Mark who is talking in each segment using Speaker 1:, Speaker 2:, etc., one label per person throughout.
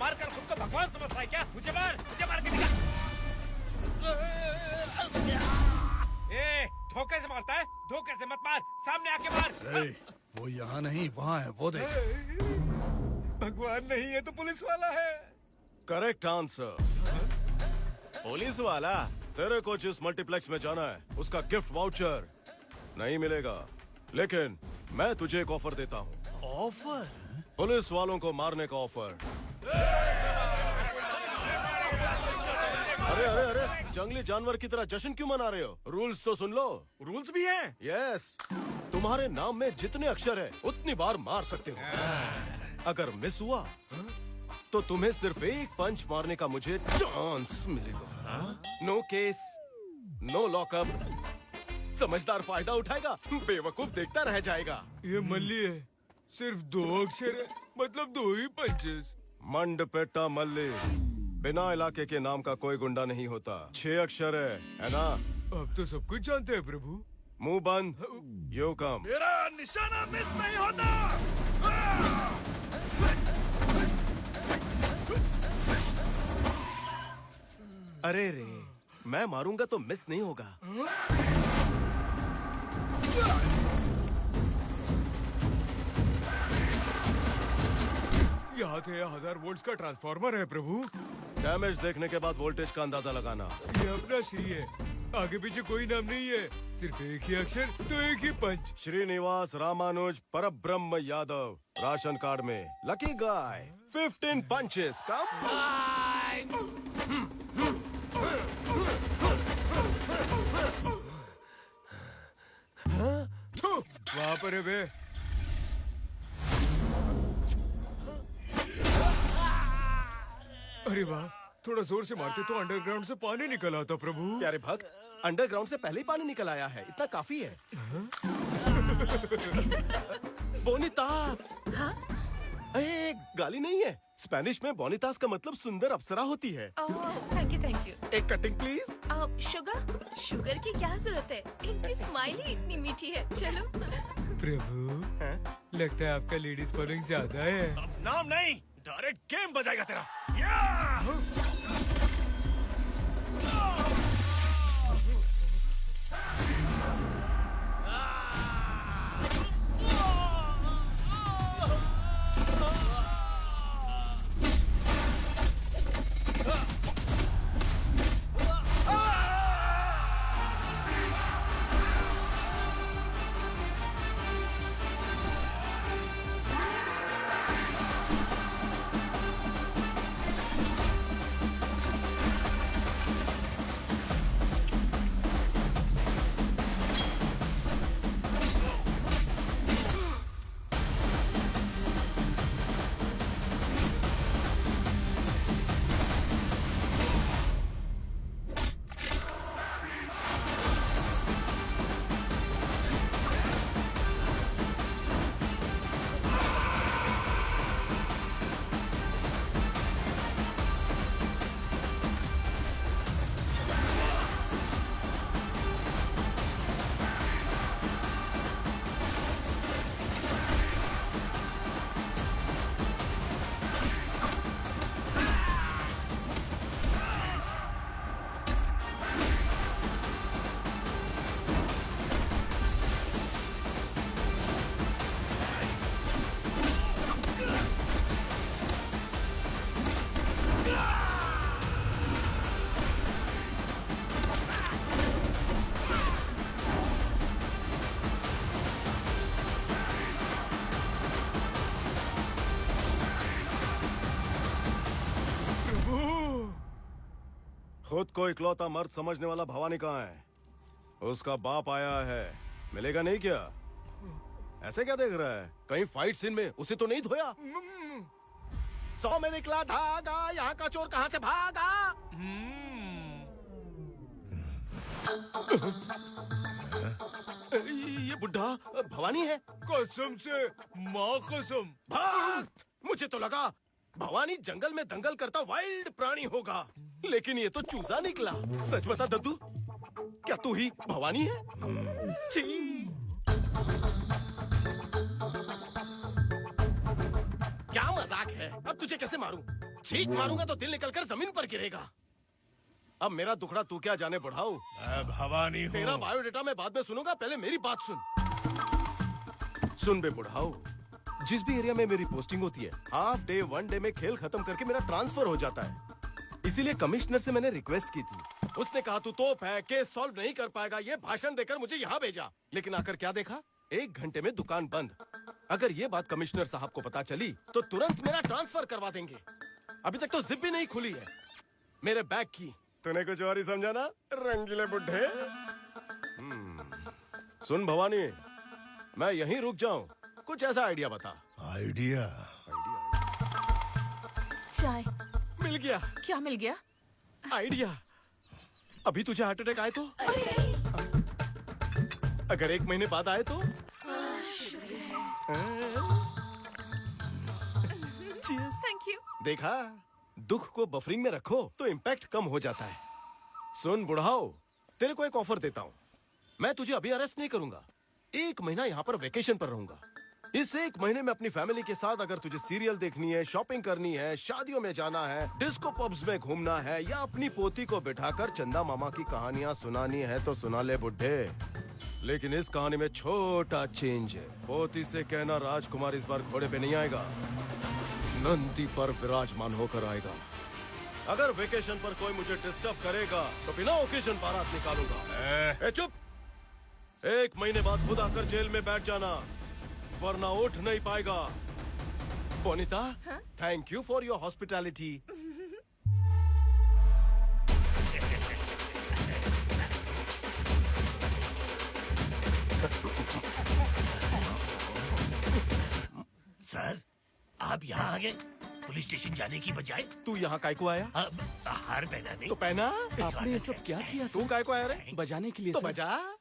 Speaker 1: मारकर खुद को भगवान समझता है क्या? मुझे मार के दिखा। ए, धोखे से मारता है? धोखे से मत मार, सामने आके मार।
Speaker 2: वो यहाँ नहीं, वहाँ है, वो देख।
Speaker 1: भगवान नहीं है तो पुलिस वाला है।
Speaker 3: Correct answer. पुलिस वाला? तेरे को जिस मल्टीप्लेक्स में जाना है उसका गिफ्ट वाउचर नहीं मिलेगा, लेकिन मैं तुझे एक ऑफर देता हूँ।
Speaker 4: ऑफर?
Speaker 3: पुलिस वालों को मारने का ऑफर। अरे अरे अरे, जंगली जानवर की तरह जश्न क्यों मना रहे हो? रूल्स तो सुन लो।
Speaker 1: रूल्स भी हैं?
Speaker 3: यस, तुम्हारे नाम में जितने अक्षर है उतनी बार मार सकते हो। अगर मिस हुआ तो तुम्हें सिर्फ एक पंच मारने का मुझे चांस मिलेगा। No case, no lockup. समझदार फायदा उठाएगा, बेवकूफ देखता रह जाएगा।
Speaker 4: ये मल्ली है, सिर्फ 2 अक्षर है, मतलब 2 ही पंचेस।
Speaker 3: मंड पेटा मल्ली, बिना इलाके के नाम का कोई गुंडा नहीं होता। 6 अक्षर है ना?
Speaker 4: अब तो सब कुछ जानते हैं प्रभु।
Speaker 3: मुंह बंद, यू कम।
Speaker 1: मेरा निशाना मिस नहीं होता।
Speaker 3: अरे रे, मैं मारूंगा तो मिस नहीं होगा।
Speaker 4: यहाँ थे 1000 वोल्ट्स का ट्रांसफार्मर है प्रभु।
Speaker 3: डैमेज देखने के बाद वोल्टेज का अंदाजा लगाना।
Speaker 4: ये अपना श्री है, आगे पीछे कोई नाम नहीं है, सिर्फ एक ही अक्षर तो एक ही पंच।
Speaker 3: श्रीनिवास रामानुज परब्रह्म यादव, राशन कार्ड में लकी गाय। 15 पंचेस कम।
Speaker 4: वहाँ पर है बे। अरे वाह, थोड़ा जोर से मारते तो अंडरग्राउंड से पानी निकल आता प्रभु।
Speaker 3: प्यारे भक्त, अंडरग्राउंड से पहले ही पानी निकल आया है, इतना काफी है। बोनीतास।
Speaker 5: हाँ?
Speaker 3: अरे गाली नहीं है, स्पेनिश में बोनीतास का मतलब सुंदर अप्सरा होती है।
Speaker 5: Thank you.
Speaker 3: एक कटिंग प्लीज।
Speaker 5: शुगर की क्या जरूरत है? इनकी स्माइल ही इतनी मीठी है। चलो।
Speaker 4: प्रभु, लगता है आपका लेडीज फॉलोइंग ज्यादा है।
Speaker 1: अब नाम नहीं, डायरेक्ट गेम बजाएगा तेरा।
Speaker 3: खुद को इकलौता मर्द समझने वाला भवानी कहाँ है? उसका बाप आया है, मिलेगा नहीं क्या? ऐसे क्या देख रहा है? कहीं फाइट सीन में उसे तो नहीं धोया? 100 में निकला धागा, यहाँ का चोर कहाँ से भागा? ये बुढ़ा भवानी है?
Speaker 4: कसम से, माँ कसम।
Speaker 3: भक्त! मुझे तो लगा भवानी जंगल में दंगल करता वाइल्ड प्राणी होगा, लेकिन ये तो चूजा निकला। सच बता दद्दू, क्या तू ही भवानी है? छी! क्या मजाक है? अब तुझे कैसे मारूं? छींक मारूंगा तो दिल निकलकर जमीन पर गिरेगा। अब मेरा दुखड़ा तू क्या जाने बुढ़ाऊ।
Speaker 2: मैं भवानी हूँ।
Speaker 3: तेरा बायोडेटा मैं बाद में सुनूंगा, पहले मेरी बात सुन बे बुढ़ाऊ। जिस भी एरिया में मेरी पोस्टिंग होती है, हाफ डे 1 डे में खेल खत्म करके मेरा ट्रांसफर हो जाता है। इसीलिए कमिश्नर से मैंने रिक्वेस्ट की थी। उसने कहा तू तोप है, केस सॉल्व नहीं कर पाएगा, ये भाषण देकर मुझे यहाँ भेजा। लेकिन आकर क्या देखा, 1 घंटे में दुकान बंद। अगर ये बात कमिश्नर साहब को पता चली तो तुरंत मेरा ट्रांसफर करवा देंगे। अभी तक तो जिप भी नहीं खुली है मेरे बैग की। तूने कुछ और ही समझा ना रंगीले बुढ़े। सुन भवानी, मैं यहीं रुक जाऊं, कुछ ऐसा आइडिया बता।
Speaker 2: आइडिया?
Speaker 5: चाय।
Speaker 3: मिल गया।
Speaker 5: क्या मिल गया?
Speaker 3: आइडिया। अभी तुझे हार्ट अटैक आए तो? अगर 1 महीने बाद आए तो?
Speaker 5: Thank you.
Speaker 3: देखा, दुख को बफरिंग में रखो तो इम्पैक्ट कम हो जाता है। सुन बुढ़ाओ, तेरे को एक ऑफर देता हूँ। मैं तुझे अभी अरेस्ट नहीं करूंगा, 1 महीना यहाँ पर वेकेशन पर रहूंगा। इस 1 महीने में अपनी फैमिली के साथ अगर तुझे सीरियल देखनी है, शॉपिंग करनी है, शादियों में जाना है, डिस्को पब्स में घूमना है, या अपनी पोती को बिठाकर चंदा मामा की कहानियाँ सुनानी है तो सुना ले बुढ़े। लेकिन इस कहानी में छोटा चेंज है। पोती से कहना राजकुमार इस बार घोड़े पे नहीं आएगा, नंदी पर विराजमान होकर आएगा। अगर वेकेशन पर कोई मुझे डिस्टर्ब करेगा तो बिना ओकेजन बारात निकालूंगा। ए चुप! 1 महीने बाद खुद आकर जेल में बैठ जाना, वरना उठ नहीं पाएगा। Bonita, thank you for your hospitality.
Speaker 6: Sir, आप यहाँ आ गए पुलिस स्टेशन जाने की बजाय।
Speaker 3: तू यहाँ काय को आया?
Speaker 6: अब हार पहना नहीं
Speaker 3: तो पहना।
Speaker 6: आपने ये सब क्या
Speaker 3: किया? तू काय को आया रे?
Speaker 7: बजाने के लिए
Speaker 3: तो
Speaker 7: सर।
Speaker 3: बजा।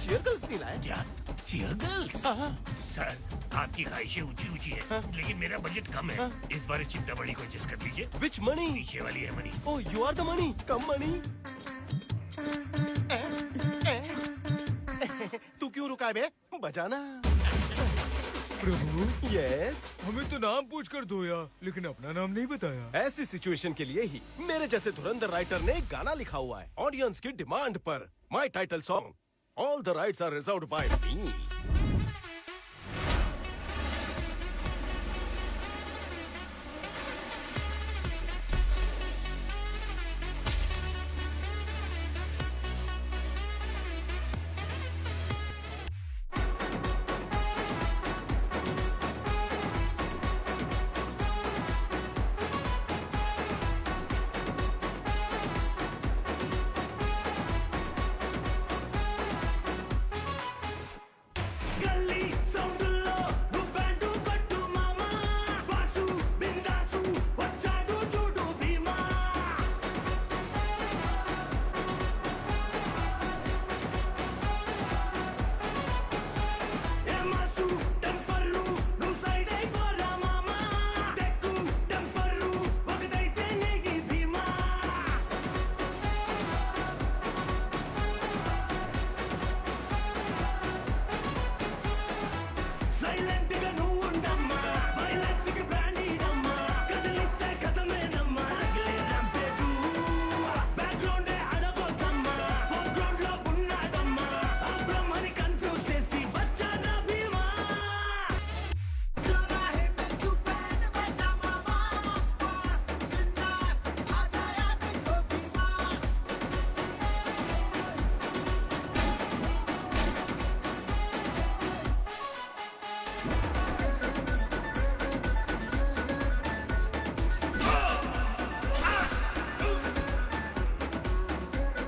Speaker 3: चीयर गर्ल्स नहीं लाया?
Speaker 6: क्या चीयर गर्ल्स? सर, आपकी ख्वाहिशें ऊंची ऊंची है, लेकिन मेरा बजट कम है। इस बार चिंता बड़ी को एडजस्ट कर लीजिए।
Speaker 3: विच मनी?
Speaker 6: पीछे वाली है money.
Speaker 3: Oh, you are the money. Come money. तू क्यों रुका है बे? बजाना।
Speaker 4: प्रभु,
Speaker 3: यस।
Speaker 4: हमें तो नाम पूछकर धोया, लेकिन अपना नाम नहीं बताया।
Speaker 3: ऐसी सिचुएशन के लिए ही मेरे जैसे धुरंधर राइटर ने एक गाना लिखा हुआ है, ऑडियंस की डिमांड पर। My title song, all the rights are reserved by me.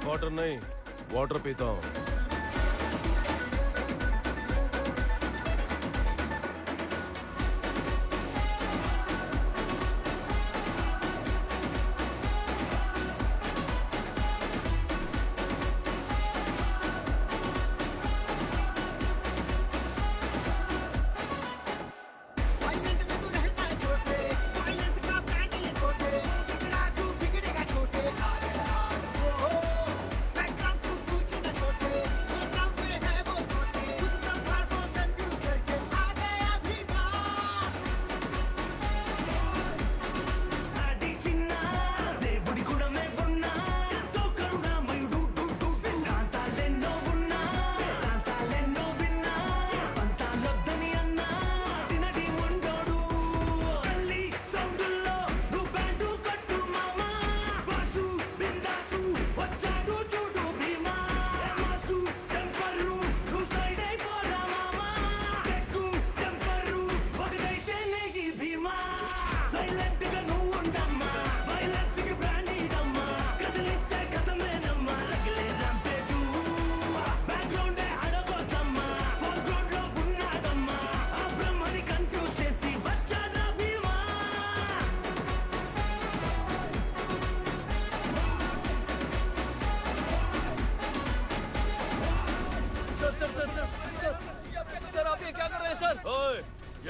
Speaker 3: Water नहीं, वाटर पीता हूँ।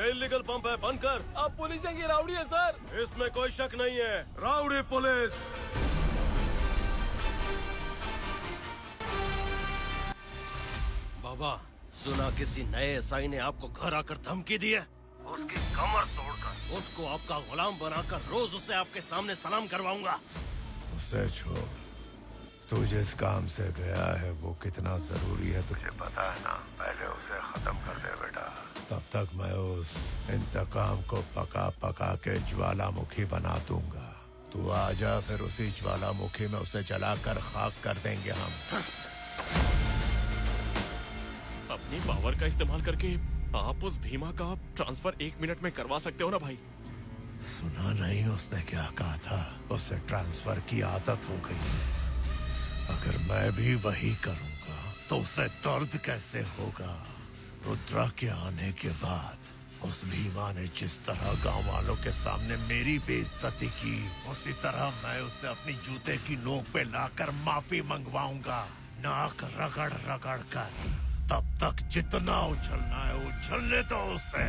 Speaker 3: ये इलीगल पंप है, बंद कर।
Speaker 7: आप पुलिस हैं कि राउडी है सर?
Speaker 3: इसमें कोई शक नहीं है। Rowdy police. बाबा, सुना किसी नए एसआई ने आपको घर आकर धमकी दी है। उसकी कमर तोड़कर उसको आपका गुलाम बनाकर रोज उसे आपके सामने सलाम करवाऊंगा।
Speaker 2: उसे छोड़, तू जिस काम से गया है वो कितना जरूरी है तुझे पता है ना। पहले उसे खत्म कर दे बेटा, तब तक मैं उस इंतकाम को पका पका के ज्वालामुखी बना दूंगा। तू आजा, फिर उसी ज्वालामुखी में उसे जलाकर खाक कर देंगे हम।
Speaker 8: अपनी पावर का इस्तेमाल करके आप उस भीमा का ट्रांसफर 1 मिनट में करवा सकते हो ना भाई?
Speaker 2: सुना नहीं उसने क्या कहा था? उसे ट्रांसफर की आदत हो गई है। अगर मैं भी वही करूंगा तो उसे दर्द कैसे होगा? रुद्रा के आने के बाद उस भीमा ने जिस तरह गांव वालों के सामने मेरी बेइज्जती की, उसी तरह मैं उसे अपनी जूते की नोक पे लाकर माफी मंगवाऊंगा, नाक रगड़ रगड़ कर। तब तक जितना उछलना है उछलने दो उसे।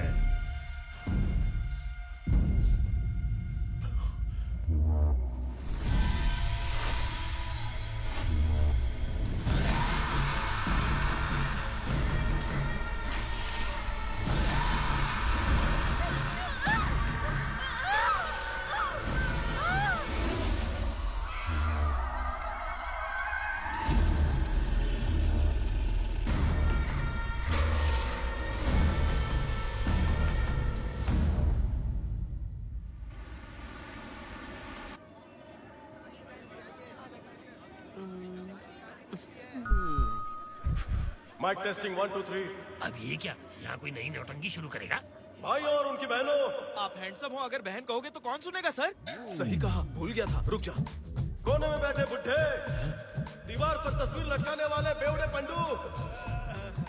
Speaker 3: Mic testing 1 2 3।
Speaker 6: अब ये क्या, यहाँ कोई नई नौटंकी शुरू करेगा?
Speaker 3: भाई और उनकी बहनों,
Speaker 7: आप हैंडसम हो, अगर बहन कहोगे तो कौन सुनेगा सर?
Speaker 3: सही कहा, भूल गया था। रुक जा। कोने में बैठे बुड्ढे, दीवार पर तस्वीर लटकाने वाले बेवड़े पंडू,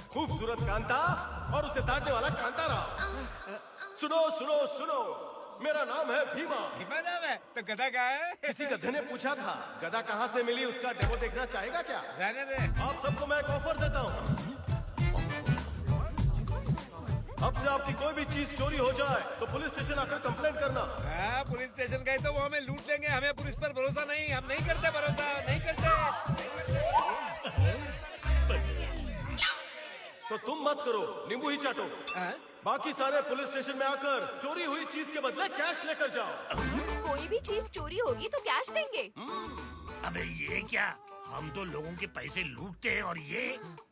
Speaker 3: खूबसूरत कांता और उसे ताड़ने वाला कांतारा। सुनो सुनो सुनो, मेरा नाम है भीमा।
Speaker 1: भीमा नाम है तो गधा क्या है?
Speaker 3: किसी गधे ने पूछा था गधा कहाँ से मिली, उसका डेमो देखना चाहेगा क्या?
Speaker 1: रहने दे।
Speaker 3: आप सबको मैं एक ऑफर देता हूँ। अब से आपकी कोई भी चीज चोरी हो जाए तो पुलिस स्टेशन आकर कंप्लेंट करना।
Speaker 1: हाँ, पुलिस स्टेशन गए तो वो हमें लूट लेंगे। हमें पुलिस पर भरोसा नहीं, हम नहीं करते भरोसा, नहीं करते।
Speaker 3: तो तुम मत करो, नींबू ही चाटो। बाकी सारे पुलिस स्टेशन में आकर चोरी हुई चीज के बदले कैश लेकर जाओ।
Speaker 5: कोई भी चीज चोरी होगी तो कैश देंगे।
Speaker 6: अबे ये क्या, हम तो लोगों के पैसे लूटते हैं और ये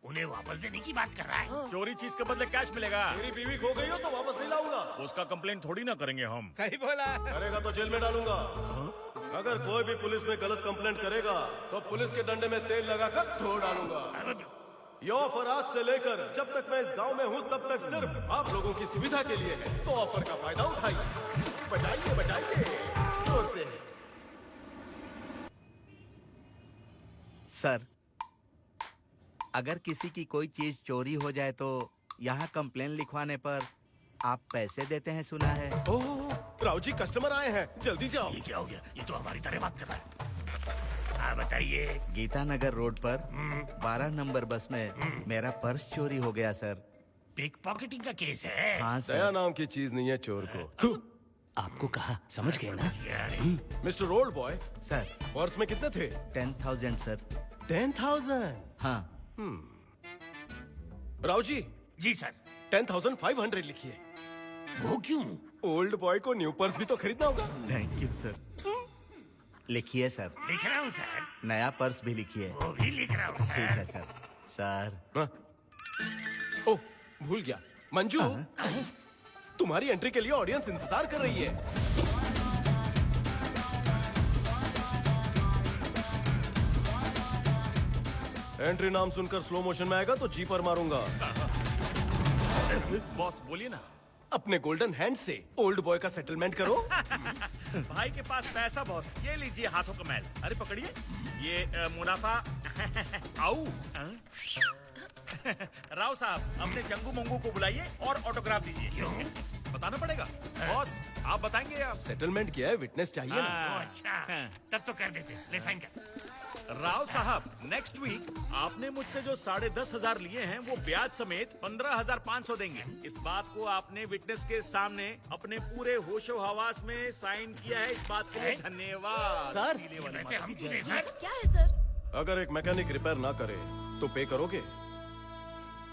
Speaker 6: उन्हें वापस देने की बात कर रहा है।
Speaker 8: चोरी चीज के बदले कैश मिलेगा।
Speaker 3: मेरी बीवी खो गई हो तो वापस नहीं लाऊंगा।
Speaker 8: उसका कंप्लेन थोड़ी ना करेंगे हम।
Speaker 1: सही बोला।
Speaker 3: करेगा तो जेल में डालूंगा। अगर कोई भी पुलिस में गलत कंप्लेंट करेगा तो पुलिस के डंडे में तेल लगाकर धो डालूंगा। ये ऑफर आज से लेकर जब तक मैं इस गांव में हूँ तब तक सिर्फ आप लोगों की सुविधा के लिए है। तो ऑफर का फायदा उठाइए, बचाइए बचाइए जोर से।
Speaker 9: सर, अगर किसी की कोई चीज चोरी हो जाए तो यहाँ कंप्लेन लिखवाने पर आप पैसे देते हैं, सुना है।
Speaker 3: ओह, राव जी कस्टमर आए हैं, जल्दी जाओ।
Speaker 6: ये क्या हो गया, ये तो हमारी तरह बात कर रहा है। हाँ बताइए।
Speaker 9: गीता नगर रोड पर 12 नंबर बस में मेरा पर्स चोरी हो गया सर।
Speaker 6: पिक पॉकेटिंग का केस है?
Speaker 9: हाँ
Speaker 3: दया
Speaker 9: सर।
Speaker 3: नाम की चीज नहीं है चोर को।
Speaker 9: आपको कहा, समझ गए ना?
Speaker 3: Mister rolled boy,
Speaker 9: sir,
Speaker 3: purse में कितने थे?
Speaker 9: 10,000 सर।
Speaker 3: 10,000।
Speaker 9: हाँ।
Speaker 3: राव जी,
Speaker 6: जी सर।
Speaker 3: 10,500 लिखिए।
Speaker 6: वो क्यों?
Speaker 3: ओल्ड बॉय को न्यू पर्स भी तो खरीदना होगा।
Speaker 9: Thank you sir. लिखिए सर।
Speaker 6: लिख रहा हूँ सर।
Speaker 9: नया पर्स भी लिखिए।
Speaker 6: वो भी लिख रहा हूँ
Speaker 9: ठीक
Speaker 6: सर।
Speaker 9: है सर। सर।
Speaker 3: हाँ? ओह, भूल गया। मंजू, तुम्हारी एंट्री के लिए ऑडियंस इंतजार कर रही है। एंट्री नाम सुनकर स्लो मोशन में आएगा तो जी पर मारूंगा।
Speaker 8: बॉस बोलिए ना।
Speaker 3: अपने गोल्डन हैंड से ओल्ड बॉय का सेटलमेंट करो।
Speaker 8: भाई के पास पैसा बहुत, ये लीजिए हाथों का मैल। अरे पकड़िए, ये मुनाफा। आओ। राव साहब, अपने जंगू मंगू को बुलाइए और ऑटोग्राफ दीजिए। क्यों? बताना पड़ेगा। बॉस, आप बताएंगे। आप
Speaker 3: सेटलमेंट किया है, विटनेस चाहिए ना।
Speaker 6: अच्छा, तब तो कर देते। ले साइन कर।
Speaker 8: राव साहब, नेक्स्ट वीक आपने मुझसे जो 10,500 लिए हैं वो ब्याज समेत 15,500 देंगे। इस बात को आपने विटनेस के सामने अपने पूरे होशो हवास में साइन किया है। इस बात के लिए धन्यवाद।
Speaker 7: सर
Speaker 6: वैसे हम क्यों नहीं, सर?
Speaker 5: क्या है सर?
Speaker 3: अगर एक मैकेनिक रिपेयर ना करे तो पे करोगे?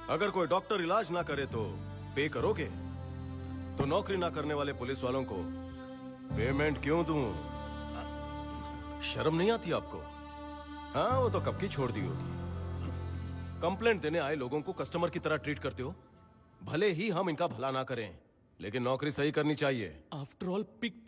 Speaker 3: अगर कोई डॉक्टर इलाज ना करे तो पे करोगे? तो नौकरी ना करने वाले पुलिस वालों को पेमेंट क्यों दूं? शर्म नहीं आती आपको? हाँ, वो तो कब की छोड़ दी होगी। कंप्लेंट देने आए लोगों को कस्टमर की तरह ट्रीट करते हो। भले ही हम इनका भला ना करें, लेकिन नौकरी सही करनी चाहिए।
Speaker 7: After all pick